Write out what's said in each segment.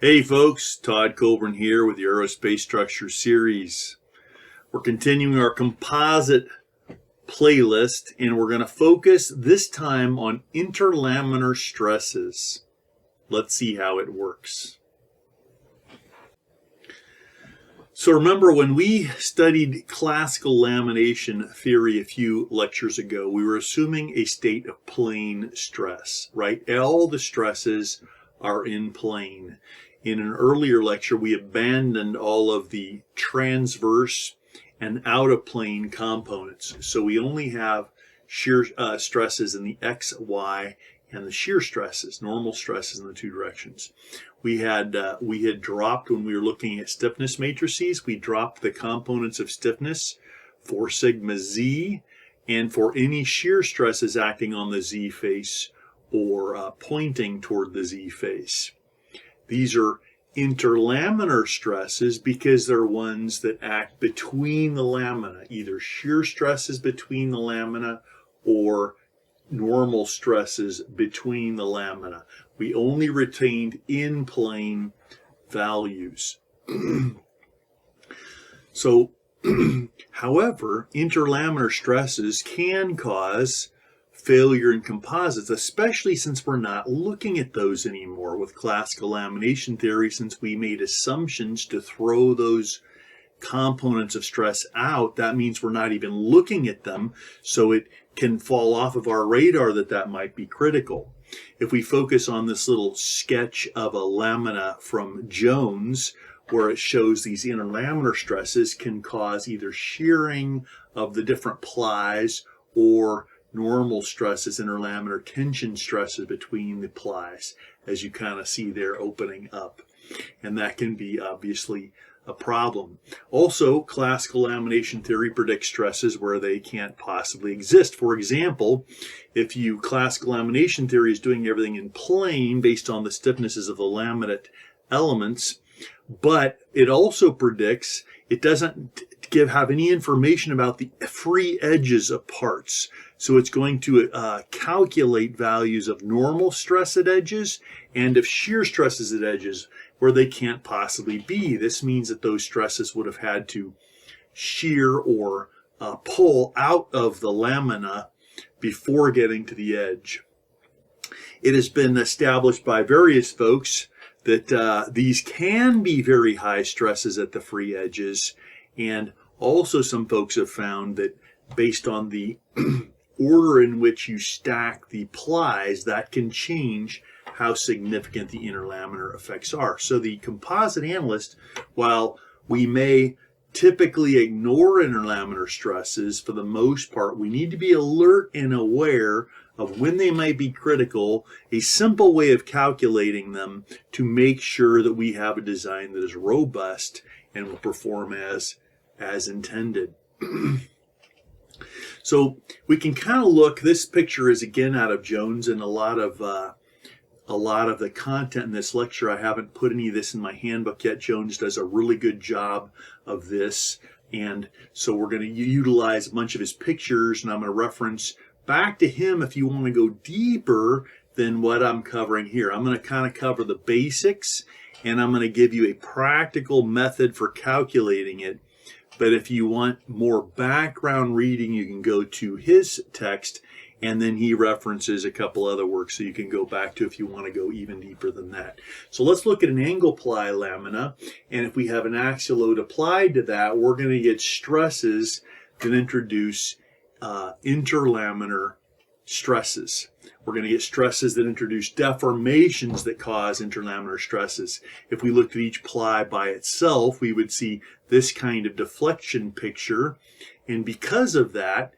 Hey folks, Todd Coburn here with the Aerospace Structure series. We're continuing our composite playlist and we're going to focus this time on interlaminar stresses. Let's see how it works. So remember when we studied classical lamination theory a few lectures ago, we were assuming a state of plane stress, right? All the stresses are in plane. In an earlier lecture, we abandoned all of the transverse and out of plane components. So we only have shear stresses in the X, Y, and the shear stresses, normal stresses in the two directions. We had dropped, when we were looking at stiffness matrices, we dropped the components of stiffness for sigma Z and for any shear stresses acting on the Z face or pointing toward the Z face. These are interlaminar stresses because they're ones that act between the lamina, either shear stresses between the lamina or normal stresses between the lamina. We only retained in plane values. So, however, interlaminar stresses can cause failure in composites, especially since we're not looking at those anymore with classical lamination theory, since we made assumptions to throw those components of stress out. That means we're not even looking at them, so it can fall off of our radar that might be critical. If we focus on this little sketch of a lamina from Jones, where it shows these interlaminar stresses can cause either shearing of the different plies or normal stresses, interlaminar tension stresses between the plies, as you kind of see there opening up. And that can be obviously a problem. Also, classical lamination theory predicts stresses where they can't possibly exist. For example, if classical lamination theory is doing everything in plane based on the stiffnesses of the laminate elements, but it also predicts, it doesn't have any information about the free edges of parts. So it's going to calculate values of normal stress at edges and of shear stresses at edges where they can't possibly be. This means that those stresses would have had to shear or pull out of the lamina before getting to the edge. It has been established by various folks that these can be very high stresses at the free edges, and also some folks have found that based on the order in which you stack the plies, that can change how significant the interlaminar effects are. So the composite analyst, while we may typically ignore interlaminar stresses for the most part, we need to be alert and aware of when they might be critical, a simple way of calculating them to make sure that we have a design that is robust and will perform as intended. So we can kind of look, this picture is again out of Jones, and a lot of the content in this lecture, I haven't put any of this in my handbook yet. Jones does a really good job of this, and so we're going to utilize a bunch of his pictures, and I'm going to reference back to him if you want to go deeper than what I'm covering here. I'm going to kind of cover the basics, and I'm going to give you a practical method for calculating it. But if you want more background reading, you can go to his text, and then he references a couple other works so you can go back to if you want to go even deeper than that. So let's look at an angle ply lamina, and if we have an axial load applied to that, we're going to get stresses that introduce interlaminar stresses. We're going to get stresses that introduce deformations that cause interlaminar stresses. If we looked at each ply by itself, we would see this kind of deflection picture. And because of that,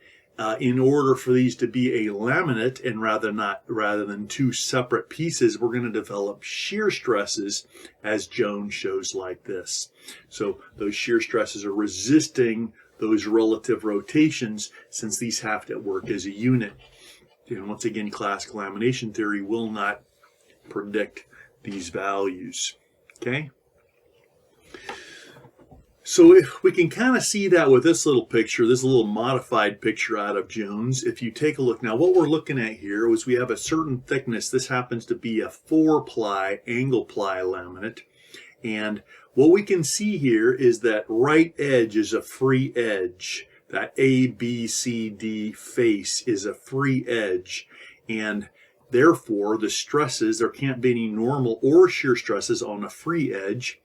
in order for these to be a laminate, and rather than two separate pieces, we're going to develop shear stresses, as Jones shows like this. So those shear stresses are resisting those relative rotations, since these have to work as a unit. And once again, classical lamination theory will not predict these values. Okay? So if we can kind of see that with this little picture, this little modified picture out of Jones, if you take a look now, what we're looking at here is we have a certain thickness. This happens to be a 4-ply angle ply laminate. And what we can see here is that right edge is a free edge. That A, B, C, D face is a free edge. And therefore, the stresses, there can't be any normal or shear stresses on a free edge.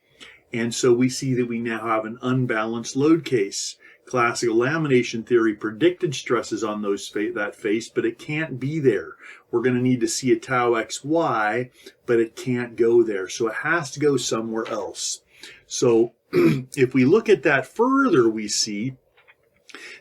And so we see that we now have an unbalanced load case. Classical lamination theory predicted stresses on that face, but it can't be there. We're going to need to see a tau xy, but it can't go there. So it has to go somewhere else. So if we look at that further, we see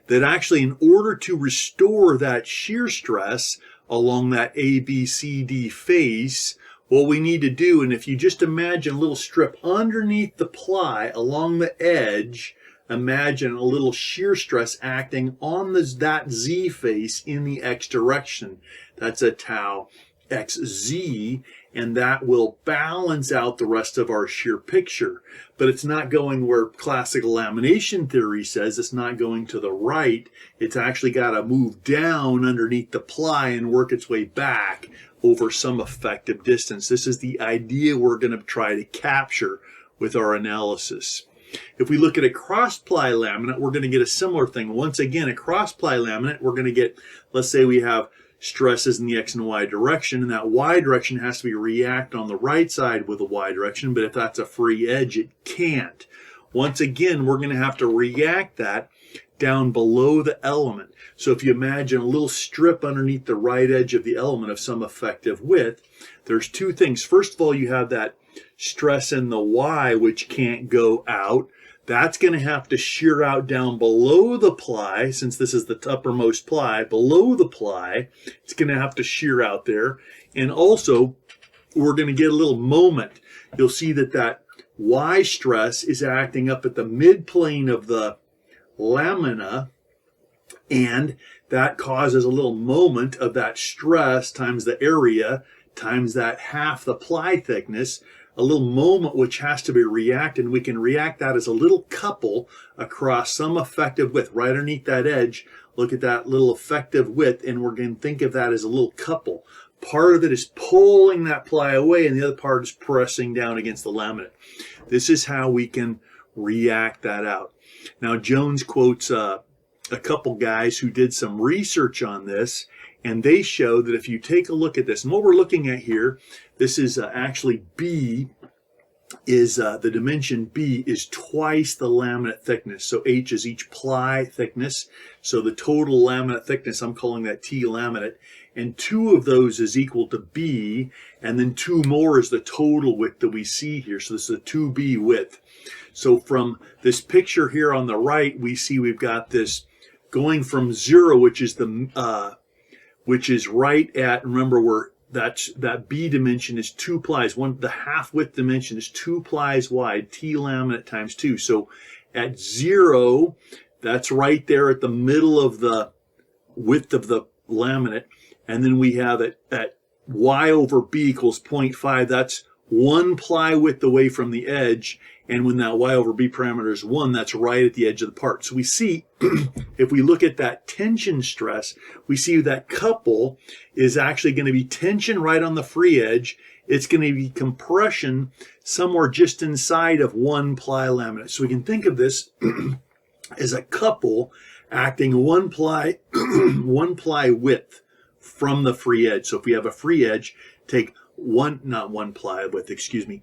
that actually in order to restore that shear stress along that ABCD face, what we need to do, and if you just imagine a little strip underneath the ply along the edge, imagine a little shear stress acting on that Z face in the X direction. That's a tau XZ, and that will balance out the rest of our shear picture. But it's not going where classical lamination theory says. It's not going to the right. It's actually got to move down underneath the ply and work its way back over some effective distance. This is the idea we're going to try to capture with our analysis. If we look at a cross-ply laminate, we're going to get a similar thing. Once again, a cross-ply laminate, we're going to get, let's say we have stresses in the X and Y direction, and that Y direction has to be react on the right side with the Y direction, but if that's a free edge, it can't. Once again, we're going to have to react that down below the element. So if you imagine a little strip underneath the right edge of the element of some effective width, there's two things. First of all, you have that stress in the Y, which can't go out. That's going to have to shear out down below the ply, since this is the uppermost ply, below the ply. It's going to have to shear out there. And also, we're going to get a little moment. You'll see that that Y stress is acting up at the midplane of the lamina, and that causes a little moment of that stress times the area times that half the ply thickness, a little moment which has to be reacted. And we can react that as a little couple across some effective width right underneath that edge. Look at that little effective width, and we're going to think of that as a little couple. Part of it is pulling that ply away, and the other part is pressing down against the laminate. This is how we can react that out. Now, Jones quotes a couple guys who did some research on this, and they show that if you take a look at this, and what we're looking at here, this is actually B, is the dimension B is twice the laminate thickness. So H is each ply thickness. So the total laminate thickness, I'm calling that T laminate, and 2 of those is equal to B, and then 2 more is the total width that we see here. So this is a 2B width. So from this picture here on the right, we see we've got this going from 0, which is right at, remember that B dimension is 2 plies. The half width dimension is 2 plies wide, T laminate times 2. So at 0, that's right there at the middle of the width of the laminate. And then we have it at Y over B equals 0.5. That's 1 ply width away from the edge. And when that Y over B parameter is 1, that's right at the edge of the part. So we see, if we look at that tension stress, we see that couple is actually going to be tension right on the free edge. It's going to be compression somewhere just inside of 1 ply laminate. So we can think of this as a couple acting 1 ply, 1 ply width from the free edge. So if we have a free edge, take one laminate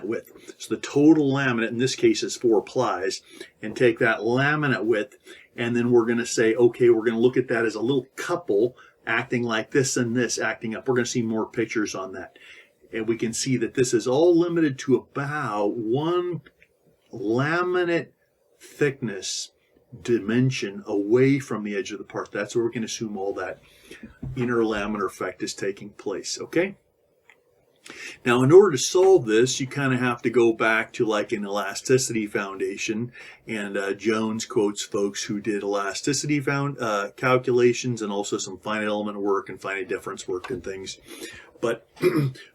width. So the total laminate in this case is 4 plies, and take that laminate width, and then we're going to say, okay, we're going to look at that as a little couple acting like this and this acting up. We're going to see more pictures on that. And we can see that this is all limited to about 1 laminate thickness dimension away from the edge of the part. That's where we can assume all that interlaminar effect is taking place, okay? Now, in order to solve this, you kind of have to go back to like an elasticity foundation, and Jones quotes folks who did elasticity calculations and also some finite element work and finite difference work and things. But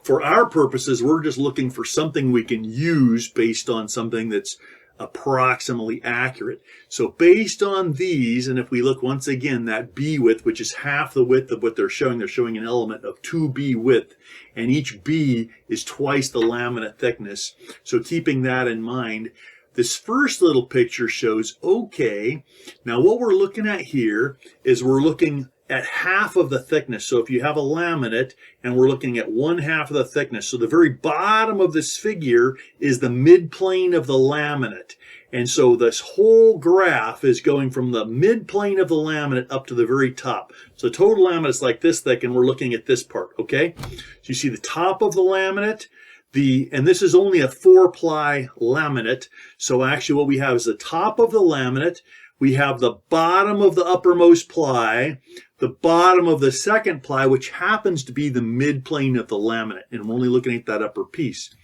for our purposes, we're just looking for something we can use based on something that's approximately accurate. So based on these, and if we look once again, that B width, which is half the width of what they're showing an element of 2B width, and each B is twice the laminate thickness. So keeping that in mind, this first little picture shows, okay, now what we're looking at here is we're looking at half of the thickness. So if you have a laminate and we're looking at 1/2 of the thickness, so the very bottom of this figure is the midplane of the laminate. And so this whole graph is going from the midplane of the laminate up to the very top. So the total laminate is like this thick, and we're looking at this part, okay? So you see the top of the laminate, and this is only a 4-ply laminate. So actually what we have is the top of the laminate, we have the bottom of the uppermost ply, the bottom of the second ply, which happens to be the midplane of the laminate, and we're only looking at that upper piece.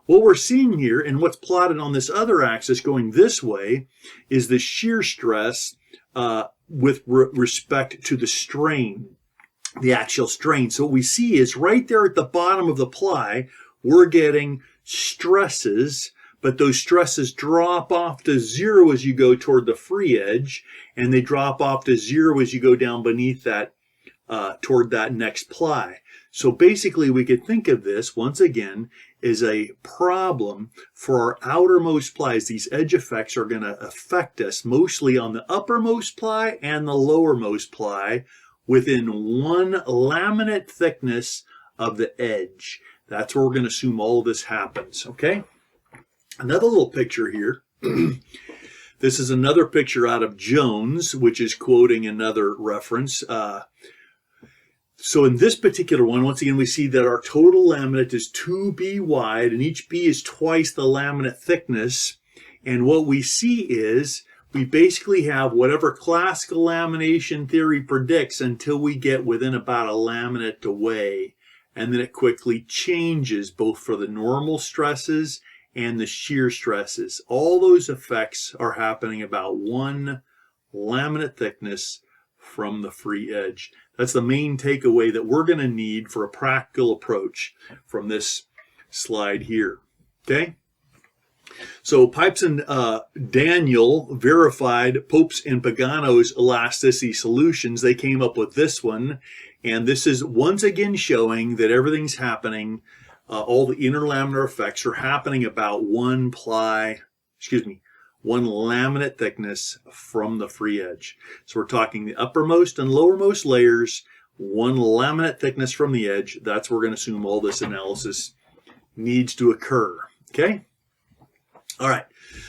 What we're seeing here, and what's plotted on this other axis going this way, is the shear stress with respect to the strain, the axial strain. So what we see is right there at the bottom of the ply, we're getting stresses, but those stresses drop off to 0 as you go toward the free edge, and they drop off to 0 as you go down beneath that, toward that next ply. So basically we could think of this, once again, as a problem for our outermost plies. These edge effects are going to affect us mostly on the uppermost ply and the lowermost ply within 1 laminate thickness of the edge. That's where we're going to assume all of this happens, okay? Another little picture here. This is another picture out of Jones, which is quoting another reference. So in this particular one, once again, we see that our total laminate is 2B wide, and each B is twice the laminate thickness. And what we see is we basically have whatever classical lamination theory predicts until we get within about a laminate away. And then it quickly changes both for the normal stresses and the shear stresses. All those effects are happening about 1 laminate thickness from the free edge. That's the main takeaway that we're going to need for a practical approach from this slide here. Okay? So Pipes and Daniel verified Pope's and Pagano's Elasticity Solutions. They came up with this one, and this is once again showing that everything's happening, all the interlaminar effects are happening about 1 laminate thickness from the free edge. So we're talking the uppermost and lowermost layers, 1 laminate thickness from the edge. That's where we're going to assume all this analysis needs to occur. Okay? All right.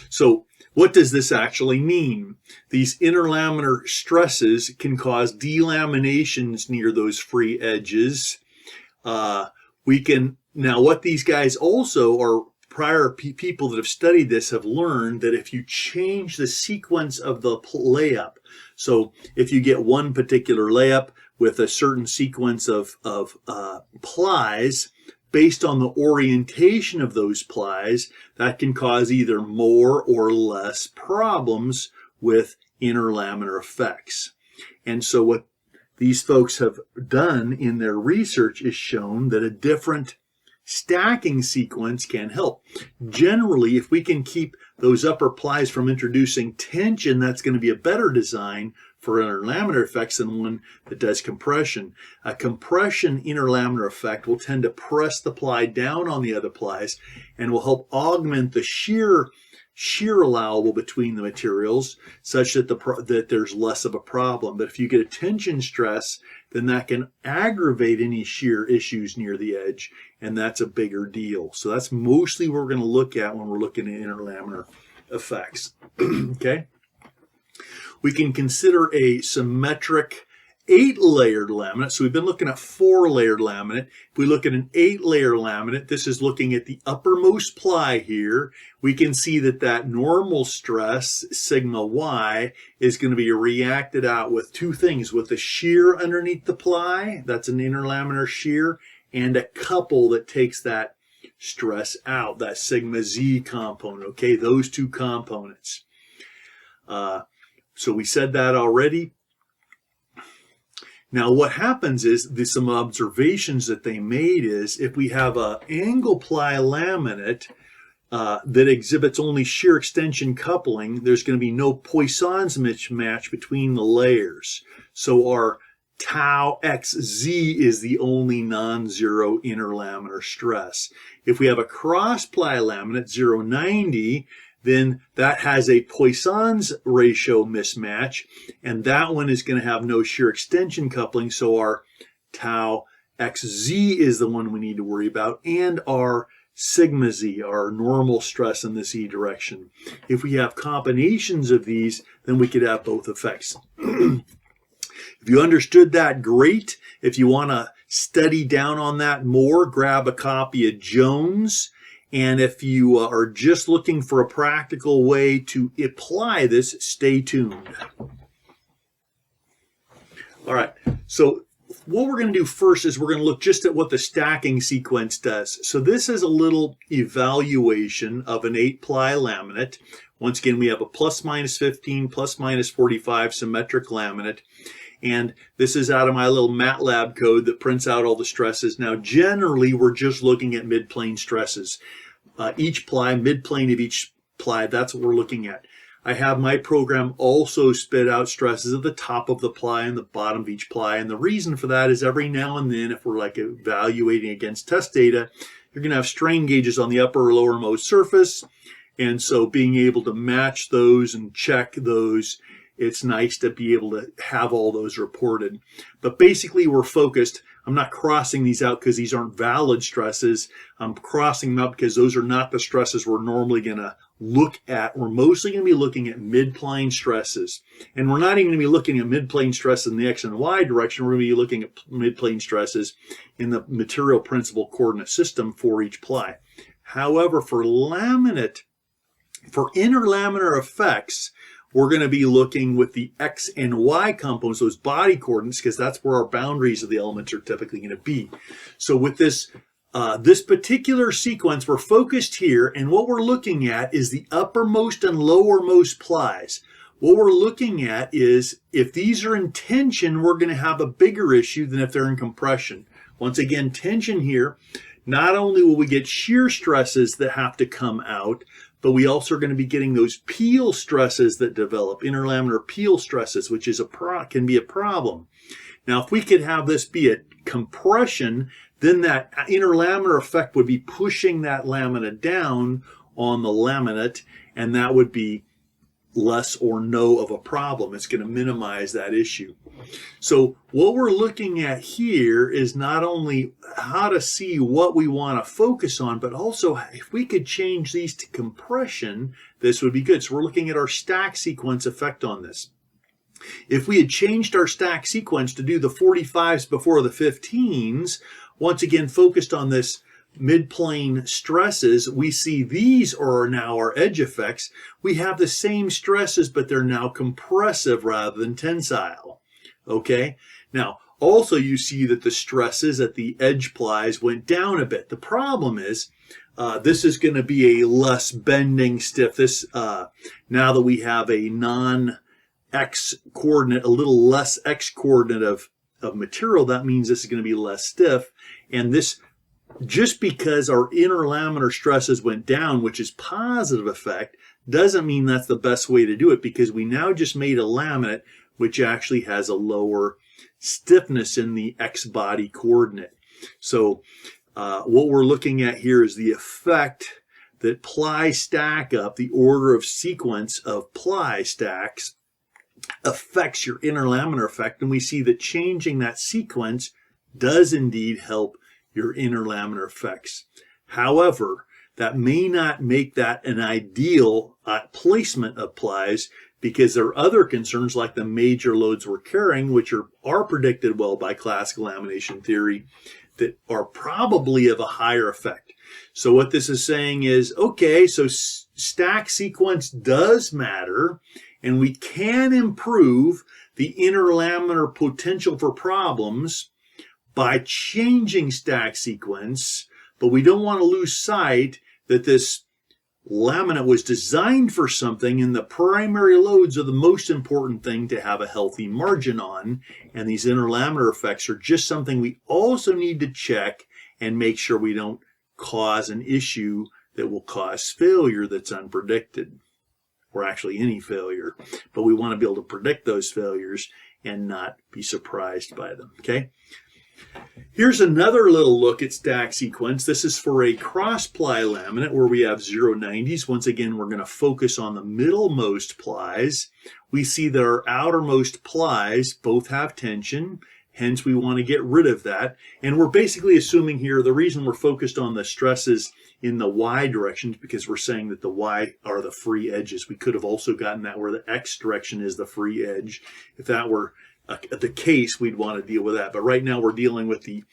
So what does this actually mean? These interlaminar stresses can cause delaminations near those free edges. Now what these guys also are, prior people that have studied this have learned that if you change the sequence of the layup, so if you get one particular layup with a certain sequence of plies, based on the orientation of those plies, that can cause either more or less problems with interlaminar effects. And so what these folks have done in their research is shown that a different stacking sequence can help. Generally, if we can keep those upper plies from introducing tension, that's going to be a better design for interlaminar effects than one that does compression. A compression interlaminar effect will tend to press the ply down on the other plies and will help augment the shear allowable between the materials such that that there's less of a problem. But if you get a tension stress, then that can aggravate any shear issues near the edge, and that's a bigger deal. So that's mostly what we're going to look at when we're looking at interlaminar effects. Okay? We can consider a symmetric 8-layered laminate. So we've been looking at 4-layered laminate. If we look at an 8-layer laminate, this is looking at the uppermost ply here. We can see that normal stress, sigma y, is going to be reacted out with two things, with a shear underneath the ply, that's an interlaminar shear, and a couple that takes that stress out, that sigma z component, okay, those two components. So we said that already. Now what happens is, some observations that they made is, if we have an angle ply laminate, that exhibits only shear extension coupling, there's going to be no Poisson's mismatch between the layers. So our tau xz is the only non-zero interlaminar stress. If we have a cross-ply laminate, 090, then that has a Poisson's ratio mismatch, and that one is going to have no shear extension coupling, so our tau xz is the one we need to worry about, and our sigma z, our normal stress in the z direction. If we have combinations of these, then we could have both effects. If you understood that, great. If you want to study down on that more, grab a copy of Jones. And if you are just looking for a practical way to apply this, stay tuned. All right, so what we're going to do first is we're going to look just at what the stacking sequence does. So this is a little evaluation of an 8-ply laminate. Once again, we have a plus minus 15, plus minus 45 symmetric laminate. And this is out of my little MATLAB code that prints out all the stresses. Now, generally, we're just looking at mid-plane stresses. Each ply, mid-plane of each ply, that's what we're looking at. I have my program also spit out stresses at the top of the ply and the bottom of each ply. And the reason for that is every now and then, if we're like evaluating against test data, you're going to have strain gauges on the upper or lowermost surface. And so being able to match those and check those, it's nice to be able to have all those reported. But basically, we're focused. I'm not crossing these out because these aren't valid stresses. I'm crossing them out because those are not the stresses we're normally going to look at. We're mostly going to be looking at mid-plane stresses. And we're not even going to be looking at mid-plane stresses in the X and Y direction. We're going to be looking at mid-plane stresses in the material principal coordinate system for each ply. However, for interlaminar effects, we're going to be looking with the X and Y components, those body coordinates, because that's where our boundaries of the elements are typically going to be. So with this particular sequence, we're focused here, and what we're looking at is the uppermost and lowermost plies. What we're looking at is if these are in tension, we're going to have a bigger issue than if they're in compression. Once again, tension here, not only will we get shear stresses that have to come out, but we also are going to be getting those peel stresses that develop, interlaminar peel stresses, which is can be a problem. Now, if we could have this be a compression, then that interlaminar effect would be pushing that lamina down on the laminate, and that would be less or no of a problem. It's going to minimize that issue. So what we're looking at here is not only how to see what we want to focus on, but also if we could change these to compression, this would be good. So we're looking at our stack sequence effect on this. If we had changed our stack sequence to do the 45s before the 15s, once again focused on this mid-plane stresses, we see these are now our edge effects. We have the same stresses, but they're now compressive rather than tensile. Okay? Now, also you see that the stresses at the edge plies went down a bit. The problem is this is going to be a less bending stiff. This now that we have a non-X coordinate, a little less X coordinate of material, that means this is going to be less stiff. And this, just because our interlaminar stresses went down, which is positive effect, doesn't mean that's the best way to do it, because we now just made a laminate which actually has a lower stiffness in the X body coordinate. So what we're looking at here is the effect that ply stack up, the order of sequence of ply stacks affects your interlaminar effect, and we see that changing that sequence does indeed help your interlaminar effects. However, that may not make that an ideal placement of plies, because there are other concerns like the major loads we're carrying, which are predicted well by classical lamination theory, that are probably of a higher effect. So what this is saying is, okay, so stack sequence does matter, and we can improve the interlaminar potential for problems by changing stack sequence, but we don't want to lose sight that this laminate was designed for something, and the primary loads are the most important thing to have a healthy margin on, and these interlaminar effects are just something we also need to check and make sure we don't cause an issue that will cause failure that's unpredicted, or actually any failure. But we want to be able to predict those failures and not be surprised by them, okay? Here's another little look at stack sequence. This is for a cross-ply laminate where we have 090s. Once again, we're going to focus on the middlemost plies. We see that our outermost plies both have tension. Hence, we want to get rid of that. And we're basically assuming here, the reason we're focused on the stresses in the Y directions because we're saying that the Y are the free edges. We could have also gotten that where the X direction is the free edge. If that were the case, we'd want to deal with that. But right now we're dealing with the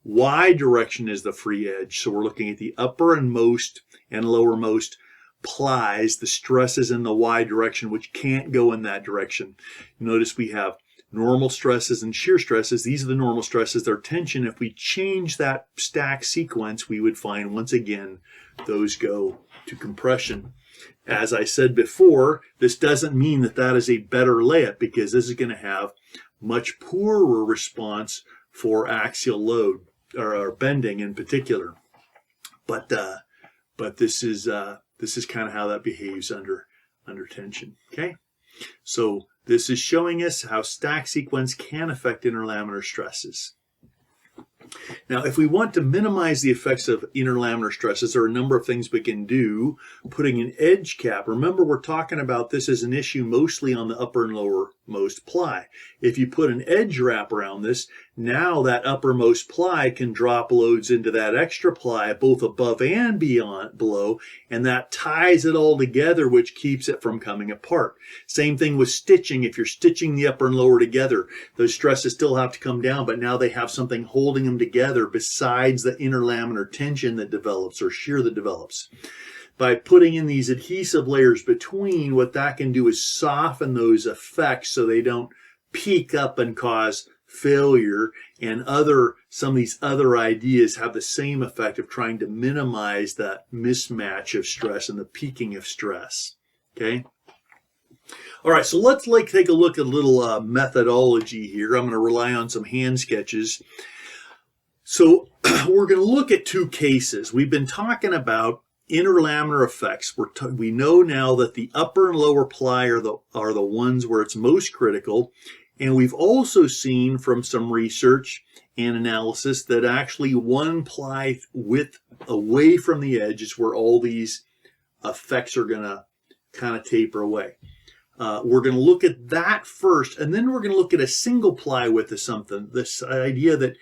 Y direction is the free edge. So we're looking at the upper and most and lowermost plies, the stresses in the Y direction, which can't go in that direction. Notice we have normal stresses and shear stresses. These are the normal stresses. Their tension, if we change that stack sequence, we would find once again those go to compression. As I said before, this doesn't mean that that is a better layup because this is going to have much poorer response for axial load or bending in particular. But this is kind of how that behaves under tension. Okay, so this is showing us how stack sequence can affect interlaminar stresses. Now, if we want to minimize the effects of interlaminar stresses, there are a number of things we can do. Putting an edge cap. Remember, we're talking about this as an issue mostly on the upper and lowermost ply. If you put an edge wrap around this, now that uppermost ply can drop loads into that extra ply, both above and below, and that ties it all together, which keeps it from coming apart. Same thing with stitching. If you're stitching the upper and lower together, those stresses still have to come down, but now they have something holding them together besides the interlaminar tension that develops or shear that develops. By putting in these adhesive layers between, what that can do is soften those effects so they don't peak up and cause failure, and some of these other ideas have the same effect of trying to minimize that mismatch of stress and the peaking of stress. Okay. All right, so let's take a look at a little methodology here. I'm going to rely on some hand sketches. So we're going to look at two cases. We've been talking about interlaminar effects. We know now that the upper and lower ply are the ones where it's most critical. And we've also seen from some research and analysis that actually one ply width away from the edge is where all these effects are going to kind of taper away. We're going to look at that first, and then we're going to look at a single ply width of something. This idea that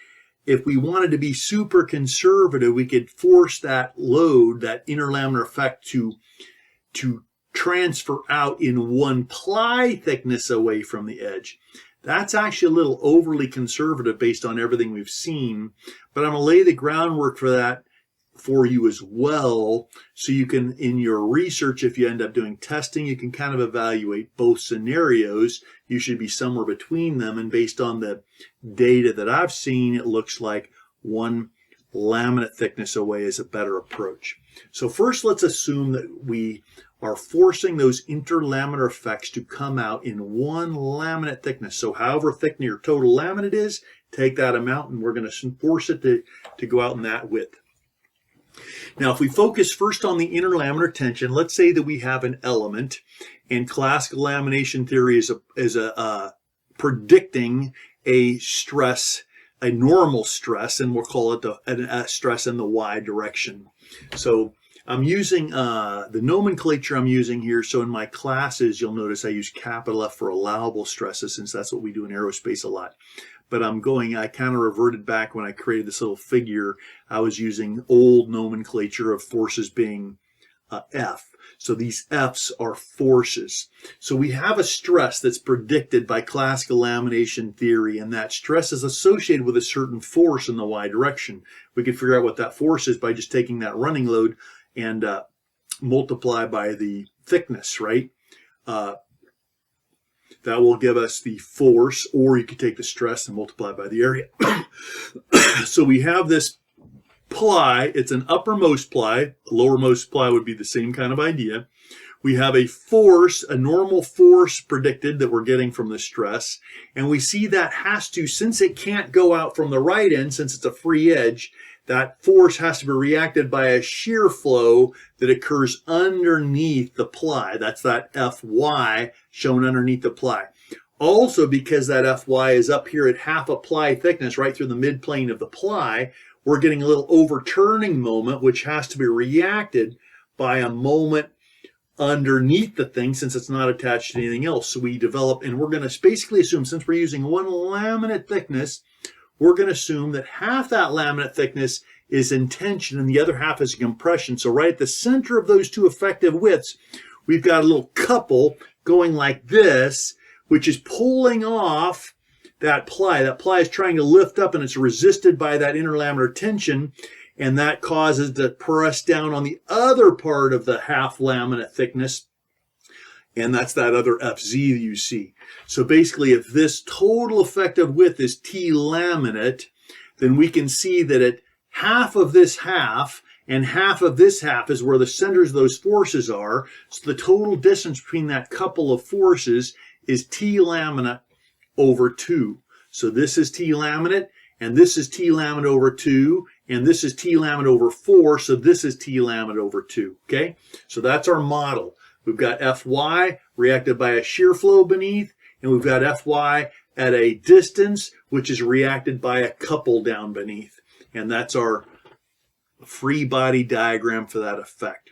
if we wanted to be super conservative, we could force that load, that interlaminar effect to transfer out in one ply thickness away from the edge. That's actually a little overly conservative based on everything we've seen, but I'm going to lay the groundwork for that for you as well, so you can, in your research, if you end up doing testing, you can kind of evaluate both scenarios. You should be somewhere between them, and based on the data that I've seen, it looks like one laminate thickness away is a better approach. So first, let's assume that we are forcing those interlaminar effects to come out in one laminate thickness. So however thick your total laminate is, take that amount, and we're going to force it to go out in that width. Now, if we focus first on the interlaminar tension, let's say that we have an element, and classical lamination theory is predicting a stress, a normal stress, and we'll call it a stress in the Y direction. So I'm using the nomenclature I'm using here. So in my classes, you'll notice I use capital F for allowable stresses, since that's what we do in aerospace a lot. But I kind of reverted back when I created this little figure. I was using old nomenclature of forces being F. So these F's are forces. So we have a stress that's predicted by classical lamination theory, and that stress is associated with a certain force in the Y direction. We can figure out what that force is by just taking that running load and multiply by the thickness, right? That will give us the force, or you could take the stress and multiply by the area. So we have this ply. It's an uppermost ply. Lowermost ply would be the same kind of idea. We have a force, a normal force predicted that we're getting from the stress. And we see that has to, since it can't go out from the right end, since it's a free edge, that force has to be reacted by a shear flow that occurs underneath the ply. That's that Fy shown underneath the ply. Also, because that Fy is up here at half a ply thickness, right through the midplane of the ply, we're getting a little overturning moment, which has to be reacted by a moment underneath the thing since it's not attached to anything else. So we develop, and we're going to basically assume, since we're using one laminate thickness, we're going to assume that half that laminate thickness is in tension and the other half is compression. So right at the center of those two effective widths, we've got a little couple going like this, which is pulling off that ply. That ply is trying to lift up and it's resisted by that interlaminar tension, and that causes it to press down on the other part of the half laminate thickness, and that's that other FZ that you see. So basically, if this total effective width is T laminate, then we can see that at half of this half and half of this half is where the centers of those forces are. So the total distance between that couple of forces is T laminate over 2. So this is T laminate, and this is T laminate over 2, and this is T laminate over 4, so this is T laminate over 2, okay? So that's our model. We've got Fy reacted by a shear flow beneath, and we've got Fy at a distance, which is reacted by a couple down beneath. And that's our free body diagram for that effect.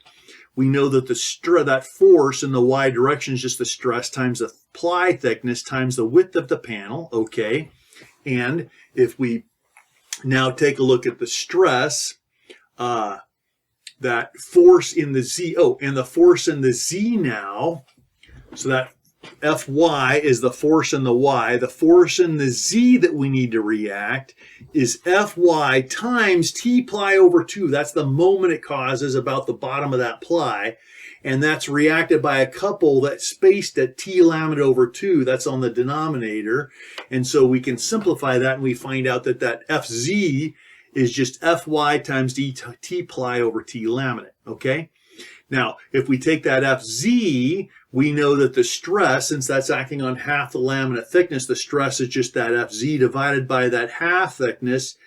We know that that force in the y direction is just the stress times the ply thickness times the width of the panel, okay? And if we now take a look at the stress, that force in the Z, and the force in the Z now, so that Fy is the force in the Y. The force in the Z that we need to react is Fy times T ply over 2. That's the moment it causes about the bottom of that ply. And that's reacted by a couple that's spaced at T laminate over 2. That's on the denominator. And so we can simplify that and we find out that that Fz is just Fy times T ply over T laminate, okay? Now, if we take that Fz, we know that the stress, since that's acting on half the laminate thickness, the stress is just that Fz divided by that half thickness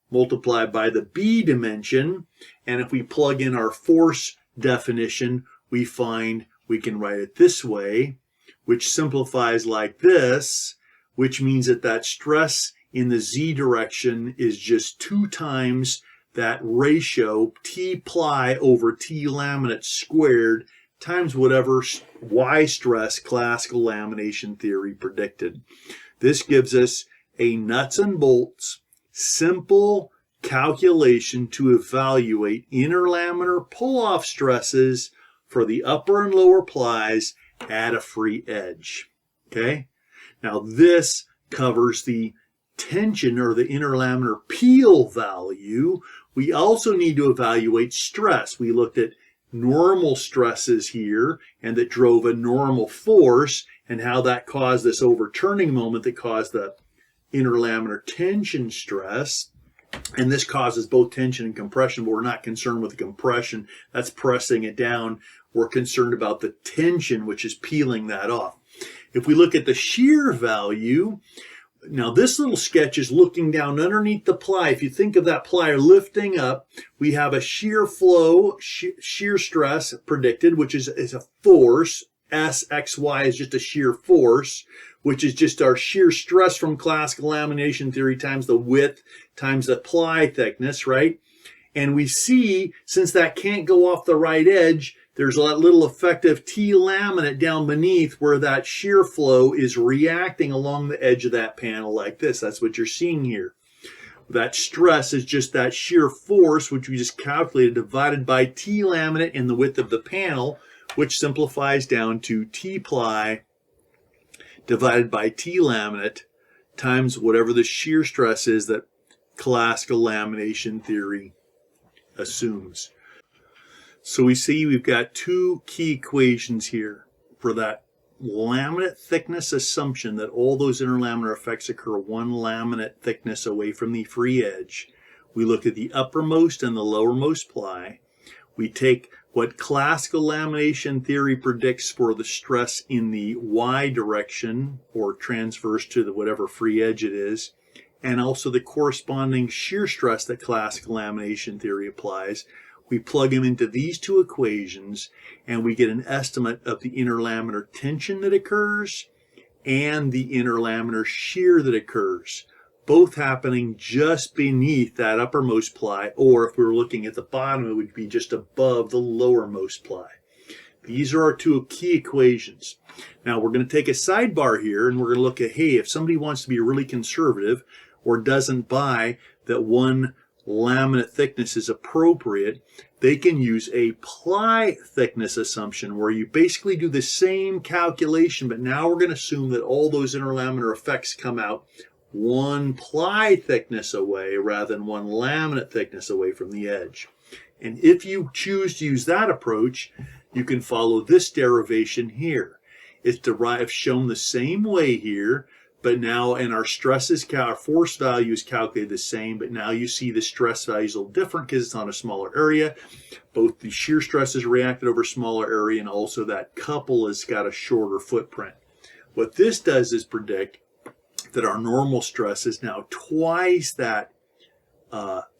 multiplied by the B dimension. And if we plug in our force definition, we find we can write it this way, which simplifies like this, which means that that stress in the Z direction is just 2 times that ratio T ply over T laminate squared times whatever Y stress classical lamination theory predicted. This gives us a nuts and bolts, simple calculation to evaluate interlaminar pull-off stresses for the upper and lower plies at a free edge. Okay? Now this covers the tension or the interlaminar peel value. We also need to evaluate stress. We looked at normal stresses here and that drove a normal force and how that caused this overturning moment that caused the interlaminar tension stress. And this causes both tension and compression, but we're not concerned with the compression. That's pressing it down. We're concerned about the tension, which is peeling that off. If we look at the shear value, now this little sketch is looking down underneath the ply. If you think of that ply lifting up, we have a shear flow, shear stress predicted, which is a force. SXY is just a shear force, which is just our shear stress from classical lamination theory times the width times the ply thickness, right? And we see, since that can't go off the right edge, there's a little effective T laminate down beneath where that shear flow is reacting along the edge of that panel like this. That's what you're seeing here. That stress is just that shear force, which we just calculated, divided by T laminate and the width of the panel, which simplifies down to T ply divided by T laminate times whatever the shear stress is that classical lamination theory assumes. So we see we've got 2 key equations here for that laminate thickness assumption that all those interlaminar effects occur 1 laminate thickness away from the free edge. We look at the uppermost and the lowermost ply. We take what classical lamination theory predicts for the stress in the Y direction or transverse to the whatever free edge it is, and also the corresponding shear stress that classical lamination theory applies. We plug them into these two equations and we get an estimate of the interlaminar tension that occurs and the interlaminar shear that occurs, both happening just beneath that uppermost ply, or if we were looking at the bottom, it would be just above the lowermost ply. These are our two key equations. Now we're going to take a sidebar here and we're going to look at, hey, if somebody wants to be really conservative or doesn't buy that one laminate thickness is appropriate, they can use a ply thickness assumption where you basically do the same calculation, but now we're going to assume that all those interlaminar effects come out one ply thickness away rather than one laminate thickness away from the edge. And if you choose to use that approach, you can follow this derivation here. It's derived, shown the same way here, but now, and our stresses, our force value is calculated the same, but now you see the stress value is a little different because it's on a smaller area. Both the shear stresses reacted over a smaller area, and also that couple has got a shorter footprint. What this does is predict that our normal stress is now twice that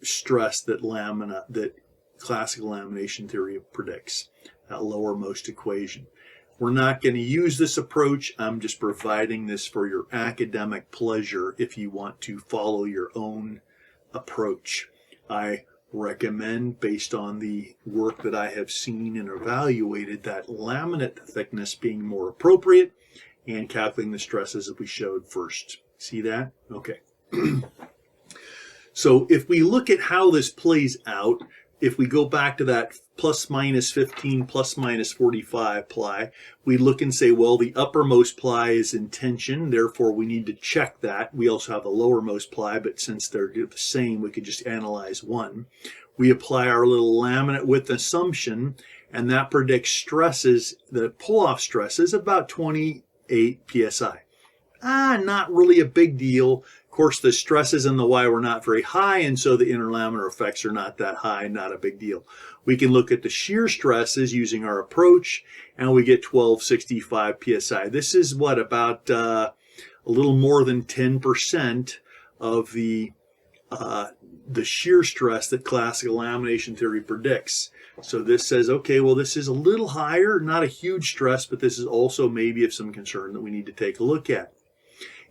stress that classical lamination theory predicts, that lowermost equation. We're not going to use this approach. I'm just providing this for your academic pleasure if you want to follow your own approach. I recommend, based on the work that I have seen and evaluated, that laminate thickness being more appropriate and calculating the stresses that we showed first. See that? Okay. So if we look at how this plays out, if we go back to that plus minus 15, plus minus 45 ply, we look and say, well, the uppermost ply is in tension, therefore we need to check that. We also have the lowermost ply, but since they're the same, we could just analyze one. We apply our little laminate width assumption, and that predicts stresses, the pull-off stresses, about 28 psi. Not really a big deal. Of course, the stresses in the Y were not very high, and so the interlaminar effects are not that high, not a big deal. We can look at the shear stresses using our approach, and we get 1265 psi. This is what, about a little more than 10% of the shear stress that classical lamination theory predicts. So this says, okay, well, this is a little higher, not a huge stress, but this is also maybe of some concern that we need to take a look at.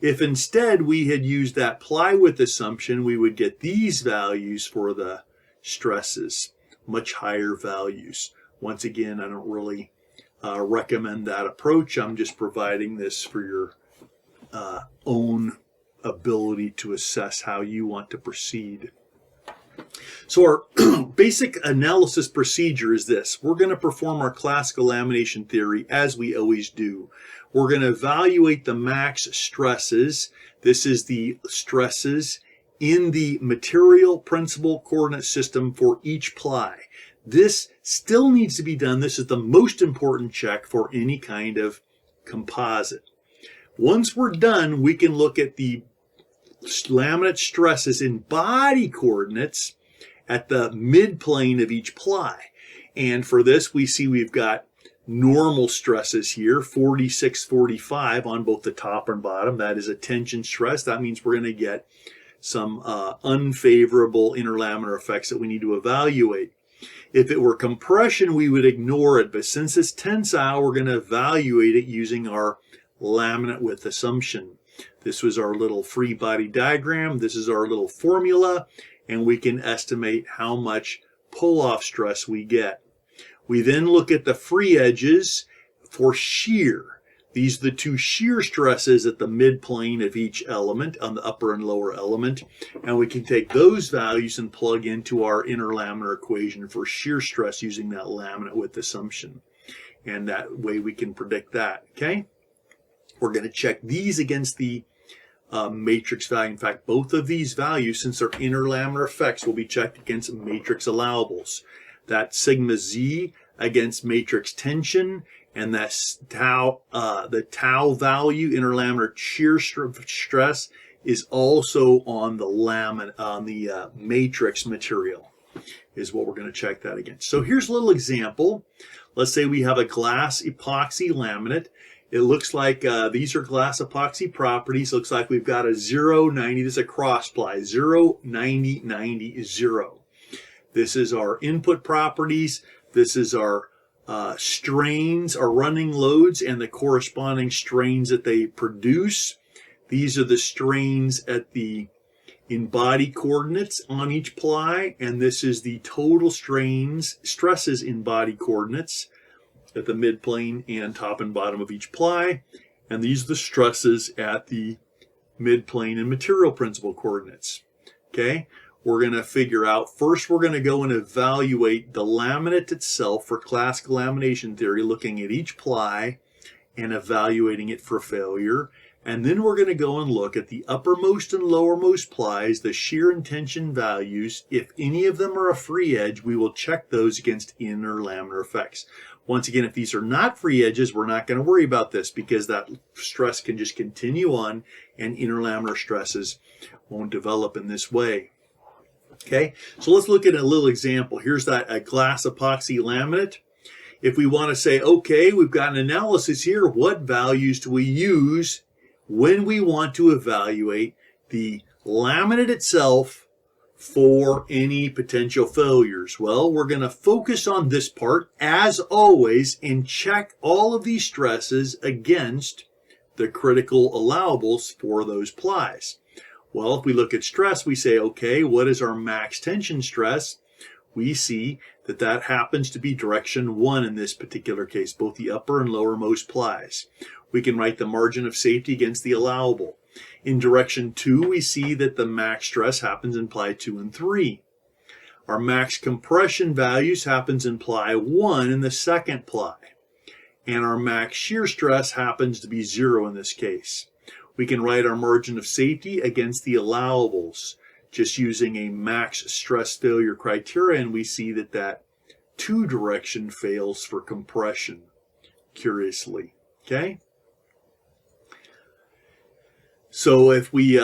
If instead we had used that ply width assumption, we would get these values for the stresses, much higher values. Once again, I don't really recommend that approach. I'm just providing this for your own ability to assess how you want to proceed. So our basic analysis procedure is this. We're going to perform our classical lamination theory as we always do. We're going to evaluate the max stresses. This is the stresses in the material principal coordinate system for each ply. This still needs to be done. This is the most important check for any kind of composite. Once we're done, we can look at the laminate stresses in body coordinates at the midplane of each ply. And for this, we see we've got normal stresses here, 46, 45 on both the top and bottom. That is a tension stress. That means we're going to get some unfavorable interlaminar effects that we need to evaluate. If it were compression, we would ignore it. But since it's tensile, we're going to evaluate it using our laminate width assumption. This was our little free body diagram. This is our little formula, and we can estimate how much pull-off stress we get. We then look at the free edges for shear. These are the two shear stresses at the midplane of each element, on the upper and lower element, and we can take those values and plug into our interlaminar equation for shear stress using that laminate width assumption. And that way we can predict that, okay? We're going to check these against the matrix value. In fact, both of these values, since they're interlaminar effects, will be checked against matrix allowables. That sigma z against matrix tension, and that tau, the tau value, interlaminar shear stress, is also on the matrix material, is what we're going to check that against. So here's a little example. Let's say we have a glass epoxy laminate, It looks like these are glass epoxy properties. Looks like we've got a 0, 90. This is a cross ply. 0, 90, 90, 0. This is our input properties. This is our strains, our running loads, and the corresponding strains that they produce. These are the strains at the in body coordinates on each ply, and this is the total stresses in body coordinates at the midplane and top and bottom of each ply, and these are the stresses at the midplane and material principal coordinates. Okay, we're going to figure out, first we're going to go and evaluate the laminate itself for classical lamination theory, looking at each ply and evaluating it for failure. And then we're going to go and look at the uppermost and lowermost plies, the shear and tension values. If any of them are a free edge, we will check those against interlaminar effects. Once again, if these are not free edges, we're not going to worry about this because that stress can just continue on and interlaminar stresses won't develop in this way. Okay, so let's look at a little example. Here's a glass epoxy laminate. If we want to say, okay, we've got an analysis here, what values do we use when we want to evaluate the laminate itself for any potential failures? Well, we're going to focus on this part, as always, and check all of these stresses against the critical allowables for those plies. Well, if we look at stress, we say, okay, what is our max tension stress? We see that that happens to be direction 1 in this particular case, both the upper and lowermost plies. We can write the margin of safety against the allowable. In direction 2, we see that the max stress happens in ply 2 and 3. Our max compression values happens in ply 1 in the second ply. And our max shear stress happens to be 0 in this case. We can write our margin of safety against the allowables, just using a max stress failure criteria, and we see that that 2 direction fails for compression, curiously. Okay? So if we,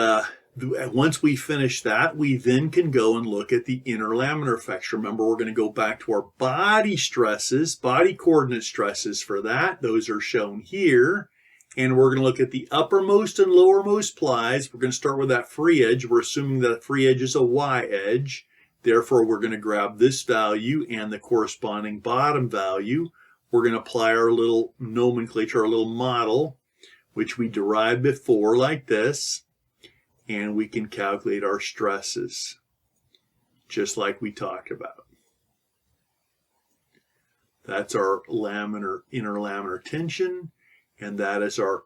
once we finish that, we then can go and look at the interlaminar effects. Remember, we're going to go back to our body stresses, body coordinate stresses for that. Those are shown here. And we're going to look at the uppermost and lowermost plies. We're going to start with that free edge. We're assuming that free edge is a y edge. Therefore, we're going to grab this value and the corresponding bottom value. We're going to apply our little nomenclature, our little model, which we derived before like this, and we can calculate our stresses, just like we talked about. That's our interlaminar tension, and that is our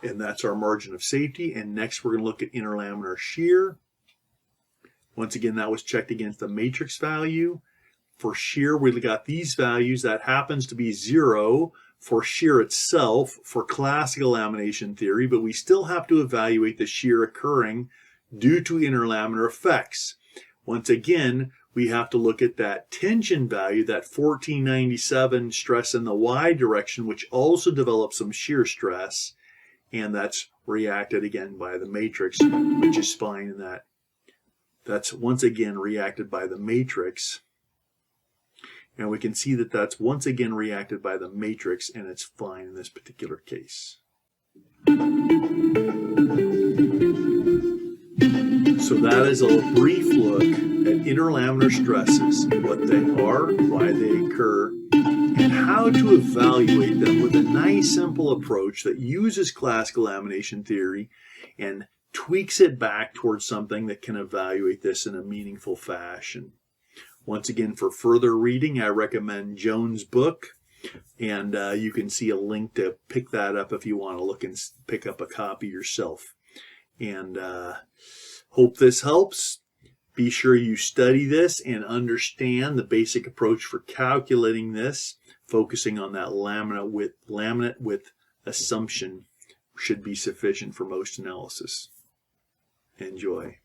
that's our margin of safety. And next, we're going to look at interlaminar shear. Once again, that was checked against the matrix value. For shear, we got these values. That happens to be 0 for shear itself for classical lamination theory, but we still have to evaluate the shear occurring due to interlaminar effects. Once again, we have to look at that tension value, that 1497 stress in the y direction, which also develops some shear stress, and that's reacted again by the matrix, which is fine in that. That's once again reacted by the matrix. And we can see that that's once again reacted by the matrix, and it's fine in this particular case. So that is a brief look at interlaminar stresses, what they are, why they occur, and how to evaluate them with a nice simple approach that uses classical lamination theory and tweaks it back towards something that can evaluate this in a meaningful fashion. Once again, for further reading, I recommend Jones' book, and you can see a link to pick that up if you want to look and pick up a copy yourself. And hope this helps. Be sure you study this and understand the basic approach for calculating this, focusing on that laminate width assumption should be sufficient for most analysis. Enjoy.